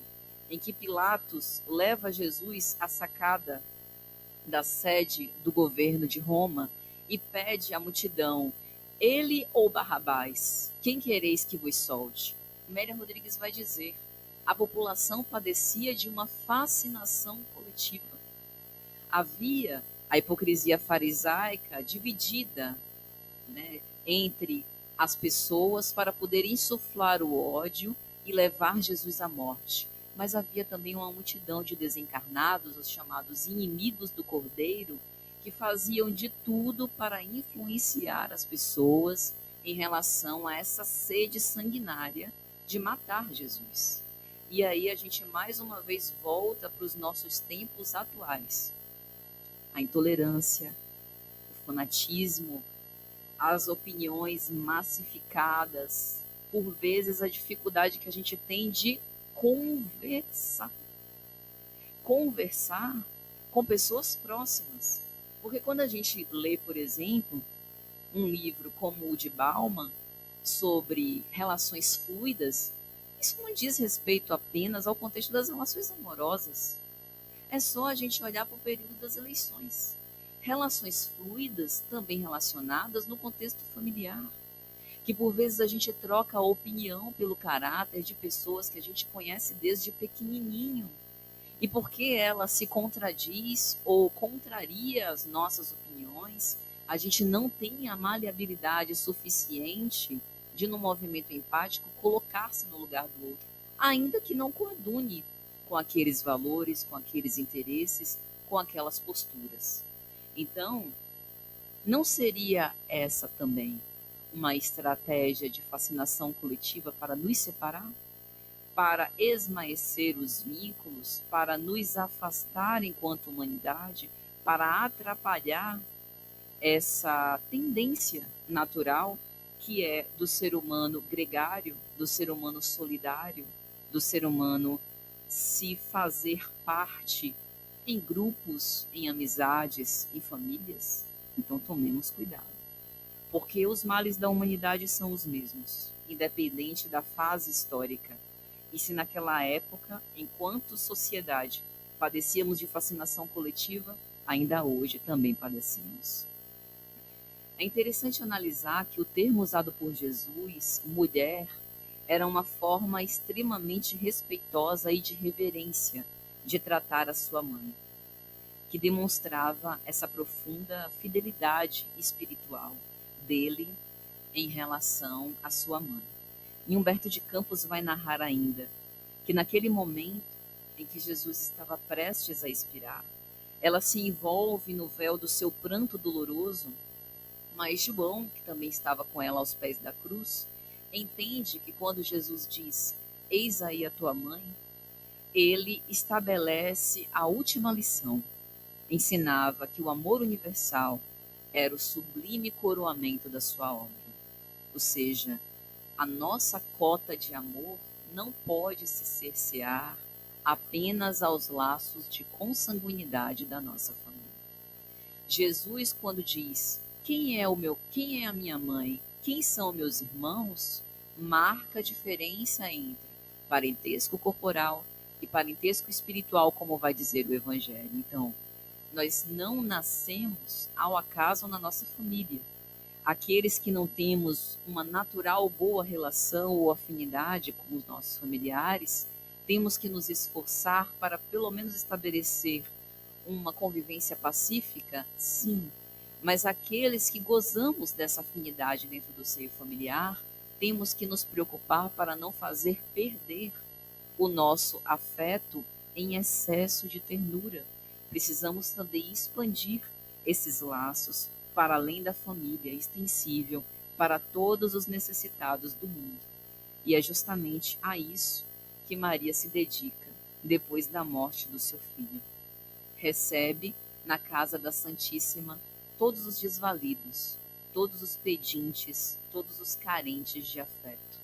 C: em que Pilatos leva Jesus à sacada da sede do governo de Roma e pede à multidão: ele ou Barrabás, quem quereis que vos solte? Amélia Rodrigues vai dizer: a população padecia de uma fascinação coletiva. Havia a hipocrisia farisaica dividida, né, entre as pessoas para poder insuflar o ódio e levar Jesus à morte. Mas havia também uma multidão de desencarnados, os chamados inimigos do Cordeiro, que faziam de tudo para influenciar as pessoas em relação a essa sede sanguinária de matar Jesus. E aí a gente mais uma vez volta para os nossos tempos atuais. A intolerância, o fanatismo, as opiniões massificadas, por vezes a dificuldade que a gente tem de conversar. Conversar com pessoas próximas. Porque quando a gente lê, por exemplo, um livro como o de Bauman, sobre relações fluidas, isso não diz respeito apenas ao contexto das relações amorosas. É só a gente olhar para o período das eleições. Relações fluidas também relacionadas no contexto familiar, que por vezes a gente troca a opinião pelo caráter de pessoas que a gente conhece desde pequenininho. E porque ela se contradiz ou contraria as nossas opiniões, a gente não tem a maleabilidade suficiente de, no movimento empático, colocar-se no lugar do outro, ainda que não coadune com aqueles valores, com aqueles interesses, com aquelas posturas. Então, não seria essa também uma estratégia de fascinação coletiva para nos separar? Para esmaecer os vínculos, para nos afastar enquanto humanidade, para atrapalhar essa tendência natural que é do ser humano gregário, do ser humano solidário, do ser humano se fazer parte em grupos, em amizades, em famílias, então tomemos cuidado. Porque os males da humanidade são os mesmos, independente da fase histórica. E se naquela época, enquanto sociedade, padecíamos de fascinação coletiva, ainda hoje também padecemos. É interessante analisar que o termo usado por Jesus, mulher, era uma forma extremamente respeitosa e de reverência de tratar a sua mãe, que demonstrava essa profunda fidelidade espiritual dele em relação à sua mãe. E Humberto de Campos vai narrar ainda que naquele momento em que Jesus estava prestes a expirar, ela se envolve no véu do seu pranto doloroso, mas João, que também estava com ela aos pés da cruz, entende que quando Jesus diz: "Eis aí a tua mãe", ele estabelece a última lição. Ensinava que o amor universal era o sublime coroamento da sua obra. Ou seja, a nossa cota de amor não pode se cercear apenas aos laços de consanguinidade da nossa família. Jesus, quando diz: quem é a minha mãe? Quem são meus irmãos?", marca a diferença entre parentesco corporal e parentesco espiritual, como vai dizer o Evangelho. Então, nós não nascemos ao acaso na nossa família. Aqueles que não temos uma natural boa relação ou afinidade com os nossos familiares, temos que nos esforçar para pelo menos estabelecer uma convivência pacífica, sim. Mas aqueles que gozamos dessa afinidade dentro do seio familiar, temos que nos preocupar para não fazer perder o nosso afeto em excesso de ternura. Precisamos também expandir esses laços para além da família, extensível para todos os necessitados do mundo. E é justamente a isso que Maria se dedica depois da morte do seu filho. Recebe na casa da Santíssima todos os desvalidos, todos os pedintes, todos os carentes de afeto.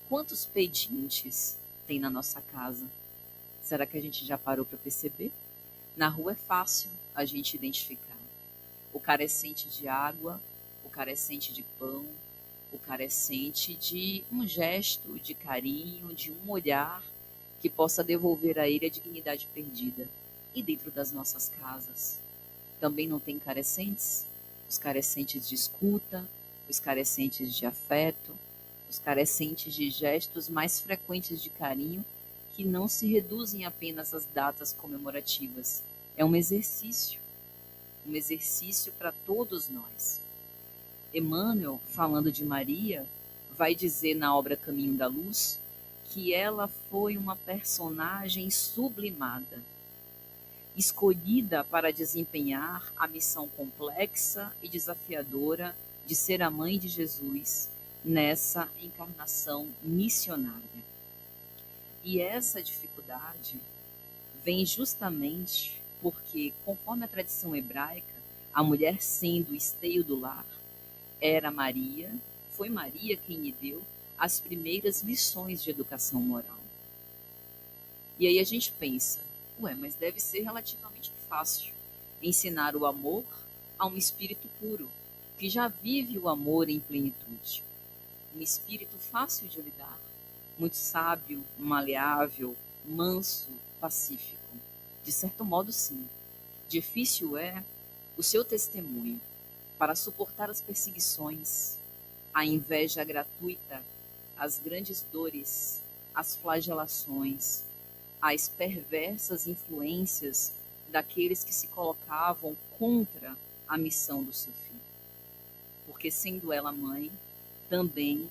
C: Quantos pedintes tem na nossa casa? Será que a gente já parou para perceber? Na rua é fácil a gente identificar o carecente de água, o carecente de pão, o carecente de um gesto de carinho, de um olhar que possa devolver a ele a dignidade perdida. E dentro das nossas casas também não tem carecentes? Os carecentes de escuta, os carecentes de afeto, os carecentes de gestos mais frequentes de carinho, que não se reduzem apenas às datas comemorativas. É um exercício para todos nós. Emmanuel, falando de Maria, vai dizer na obra Caminho da Luz que ela foi uma personagem sublimada, escolhida para desempenhar a missão complexa e desafiadora de ser a mãe de Jesus nessa encarnação missionária. E essa dificuldade vem justamente porque, conforme a tradição hebraica, a mulher sendo o esteio do lar, foi Maria quem lhe deu as primeiras lições de educação moral. E aí a gente pensa, mas deve ser relativamente fácil ensinar o amor a um espírito puro, que já vive o amor em plenitude. Um espírito fácil de lidar, muito sábio, maleável, manso, pacífico. De certo modo, sim. Difícil é o seu testemunho para suportar as perseguições, a inveja gratuita, as grandes dores, as flagelações, as perversas influências daqueles que se colocavam contra a missão do seu filho. Porque, sendo ela mãe, também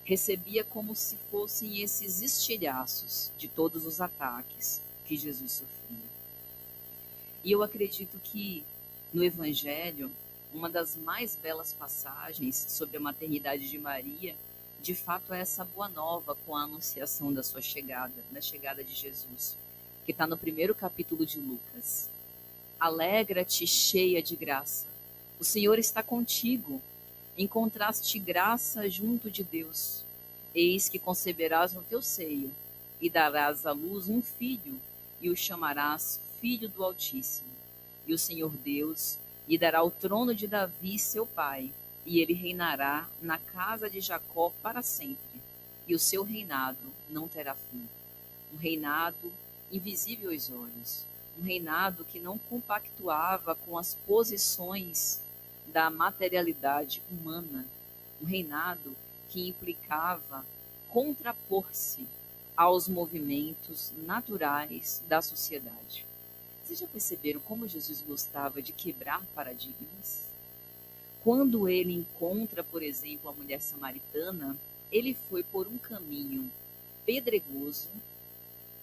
C: recebia como se fossem esses estilhaços de todos os ataques que Jesus sofria. E eu acredito que no Evangelho, uma das mais belas passagens sobre a maternidade de Maria, de fato é essa boa nova com a anunciação da sua chegada, da chegada de Jesus, que está no primeiro capítulo de Lucas. Alegra-te, cheia de graça, o Senhor está contigo, encontraste graça junto de Deus. Eis que conceberás no teu seio e darás à luz um filho, e o chamarás Filho do Altíssimo. E o Senhor Deus lhe dará o trono de Davi, seu pai, e ele reinará na casa de Jacó para sempre, e o seu reinado não terá fim. Um reinado invisível aos olhos, um reinado que não compactuava com as posições da materialidade humana, um reinado que implicava contrapor-se aos movimentos naturais da sociedade. Vocês já perceberam como Jesus gostava de quebrar paradigmas? Quando ele encontra, por exemplo, a mulher samaritana, ele foi por um caminho pedregoso,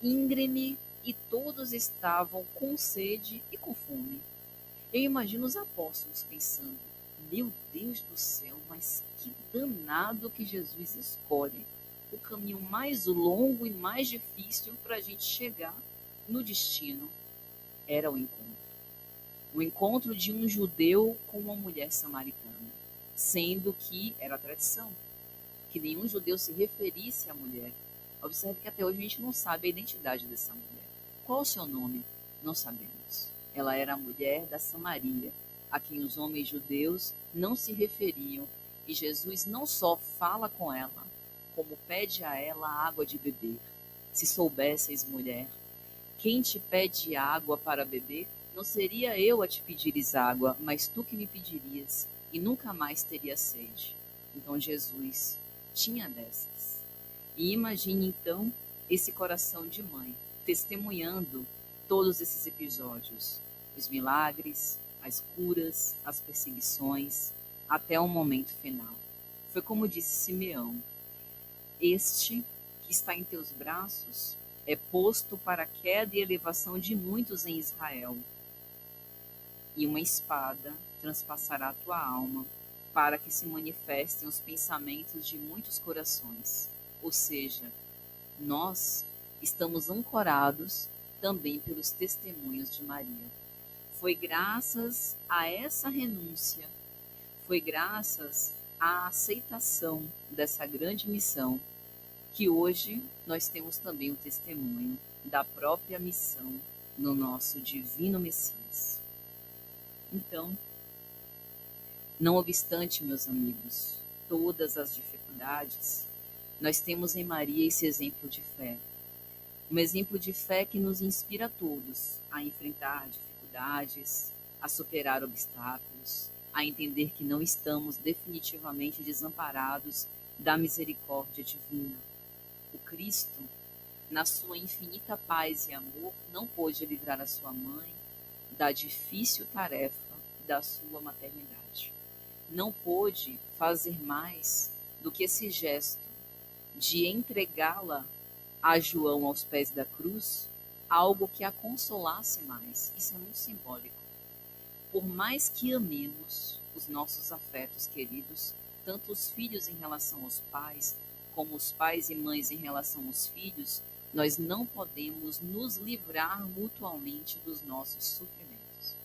C: íngreme, e todos estavam com sede e com fome. Eu imagino os apóstolos pensando: meu Deus do céu, mas que danado que Jesus escolhe o caminho mais longo e mais difícil para a gente chegar no destino. Era o encontro de um judeu com uma mulher samaritana, sendo que era a tradição que nenhum judeu se referisse à mulher. Observe que até hoje a gente não sabe a identidade dessa mulher. Qual o seu nome? Não sabemos. Ela era a mulher da Samaria, a quem os homens judeus não se referiam, e Jesus não só fala com ela, como pede a ela água de beber. Se soubesseis, mulher, quem te pede água para beber, não seria eu a te pedires água, mas tu que me pedirias, e nunca mais teria sede. Então Jesus tinha dessas. E imagine então esse coração de mãe, testemunhando todos esses episódios, os milagres, as curas, as perseguições, até o momento final. Foi como disse Simeão: este que está em teus braços é posto para a queda e elevação de muitos em Israel. E uma espada transpassará a tua alma, para que se manifestem os pensamentos de muitos corações. Ou seja, nós estamos ancorados também pelos testemunhos de Maria. Foi graças a essa renúncia, foi graças à aceitação dessa grande missão, que hoje nós temos também o testemunho da própria missão no nosso divino Messias. Então, não obstante, meus amigos, todas as dificuldades, nós temos em Maria esse exemplo de fé. Um exemplo de fé que nos inspira a todos a enfrentar dificuldades, a superar obstáculos, a entender que não estamos definitivamente desamparados da misericórdia divina. O Cristo, na sua infinita paz e amor, não pôde livrar a sua mãe da difícil tarefa da sua maternidade. Não pôde fazer mais do que esse gesto de entregá-la a João aos pés da cruz, algo que a consolasse mais. Isso é muito simbólico. Por mais que amemos os nossos afetos queridos, tanto os filhos em relação aos pais, como os pais e mães em relação aos filhos, nós não podemos nos livrar mutuamente dos nossos sofrimentos.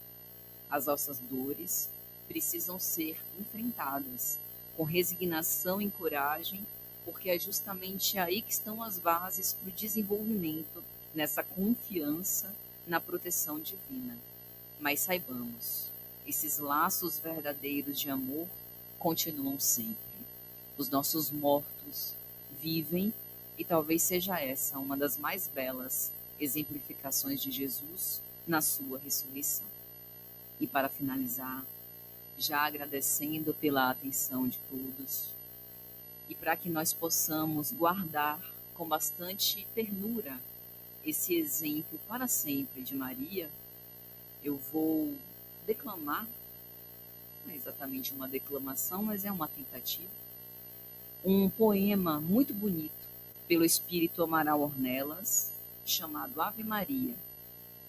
C: As nossas dores precisam ser enfrentadas com resignação e coragem, porque é justamente aí que estão as bases para o desenvolvimento, nessa confiança na proteção divina. Mas saibamos, esses laços verdadeiros de amor continuam sempre. Os nossos mortos vivem, e talvez seja essa uma das mais belas exemplificações de Jesus na sua ressurreição. E para finalizar, já agradecendo pela atenção de todos, e para que nós possamos guardar com bastante ternura esse exemplo para sempre de Maria, eu vou declamar, não é exatamente uma declamação, mas é uma tentativa, um poema muito bonito pelo espírito Amaral Ornelas, chamado Ave Maria,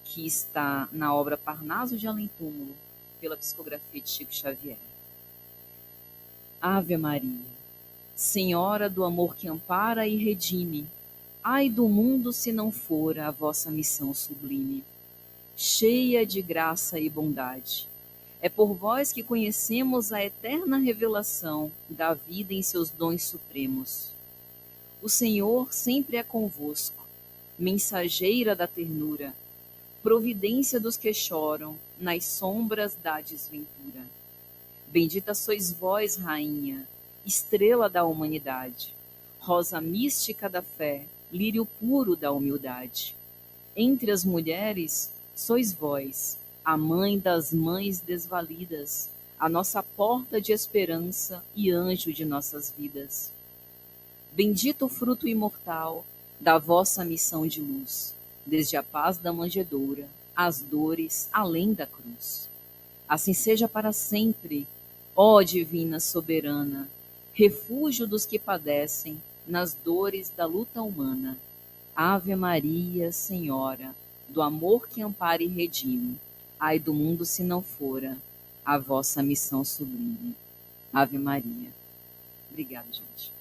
C: que está na obra Parnaso de Além Túmulo, pela psicografia de Chico Xavier. Ave Maria, Senhora do amor que ampara e redime, ai do mundo se não for a vossa missão sublime. Cheia de graça e bondade, é por vós que conhecemos a eterna revelação da vida em seus dons supremos. O Senhor sempre é convosco, mensageira da ternura, providência dos que choram, nas sombras da desventura. Bendita sois vós, rainha, estrela da humanidade, rosa mística da fé, lírio puro da humildade. Entre as mulheres, sois vós, a mãe das mães desvalidas, a nossa porta de esperança e anjo de nossas vidas. Bendito o fruto imortal da vossa missão de luz, desde a paz da manjedoura, às dores além da cruz. Assim seja para sempre, ó divina soberana, refúgio dos que padecem nas dores da luta humana. Ave Maria, Senhora, do amor que ampara e redime, ai do mundo se não fora a vossa missão sublime. Ave Maria. Obrigada, gente.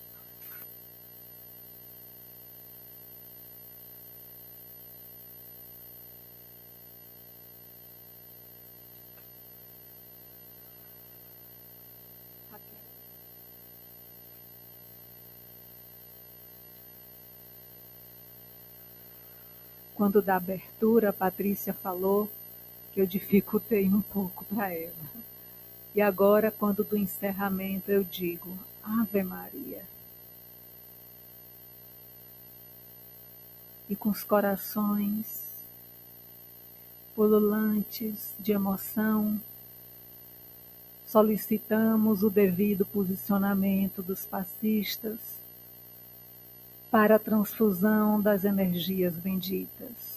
A: Quando da abertura, a Patrícia falou que eu dificultei um pouco para ela. E agora, quando do encerramento, eu digo, Ave Maria. E com os corações pululantes de emoção, solicitamos o devido posicionamento dos passistas para a transfusão das energias benditas.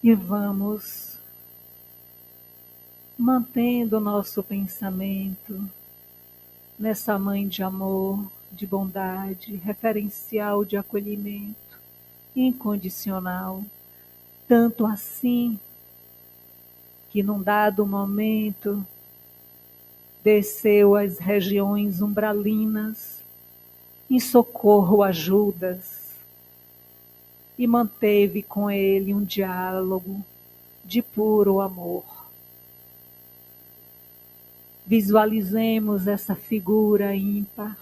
A: E vamos mantendo o nosso pensamento nessa mãe de amor, de bondade, referencial de acolhimento incondicional, tanto assim que num dado momento desceu às regiões umbralinas em socorro a Judas e manteve com ele um diálogo de puro amor. Visualizemos essa figura ímpar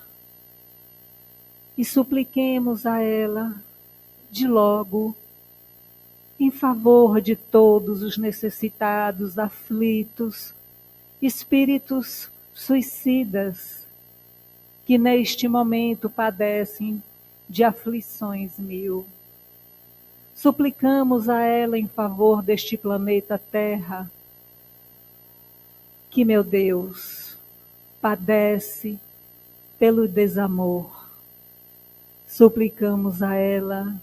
A: e supliquemos a ela de logo em favor de todos os necessitados, aflitos, espíritos suicidas que neste momento padecem de aflições mil. Suplicamos a ela em favor deste planeta Terra, que, meu Deus, padece pelo desamor. Suplicamos a ela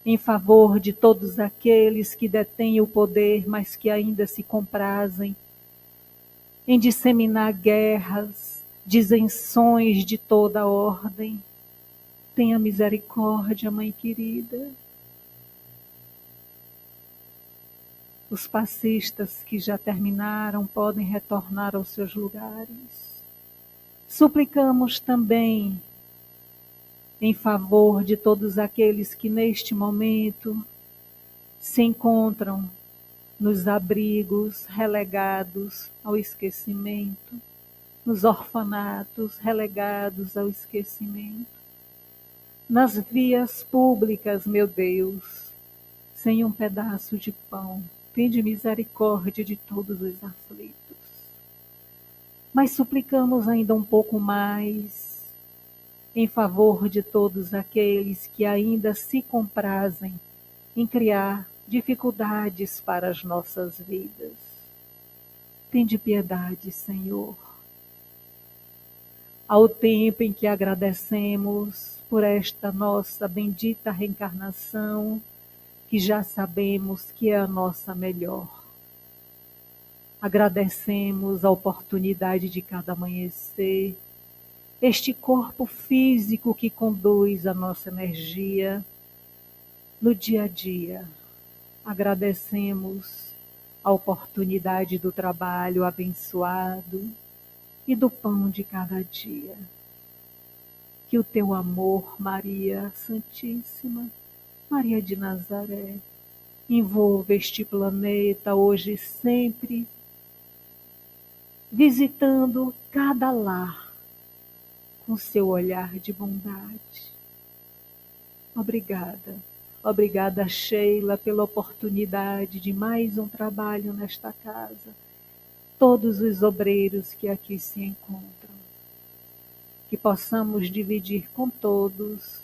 A: em favor de todos aqueles que detêm o poder, mas que ainda se comprazem em disseminar guerras, disenções de toda ordem. Tenha misericórdia, Mãe querida. Os passistas que já terminaram podem retornar aos seus lugares. Suplicamos também em favor de todos aqueles que neste momento se encontram nos abrigos relegados ao esquecimento, nos orfanatos relegados ao esquecimento, nas vias públicas, meu Deus, sem um pedaço de pão. Tende misericórdia de todos os aflitos. Mas suplicamos ainda um pouco mais em favor de todos aqueles que ainda se comprazem em criar dificuldades para as nossas vidas. Tende piedade, Senhor. Ao tempo em que agradecemos por esta nossa bendita reencarnação, que já sabemos que é a nossa melhor. Agradecemos a oportunidade de cada amanhecer, este corpo físico que conduz a nossa energia no dia a dia. Agradecemos a oportunidade do trabalho abençoado e do pão de cada dia. Que o teu amor, Maria Santíssima, Maria de Nazaré, envolva este planeta hoje e sempre, visitando cada lar com seu olhar de bondade. Obrigada. Obrigada, Sheila, pela oportunidade de mais um trabalho nesta casa. Todos os obreiros que aqui se encontram. Que possamos dividir com todos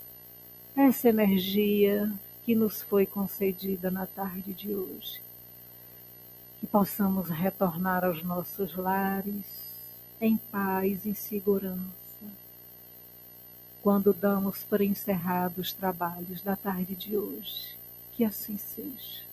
A: essa energia que nos foi concedida na tarde de hoje. Que possamos retornar aos nossos lares em paz e segurança, quando damos por encerrados os trabalhos da tarde de hoje. Que assim seja.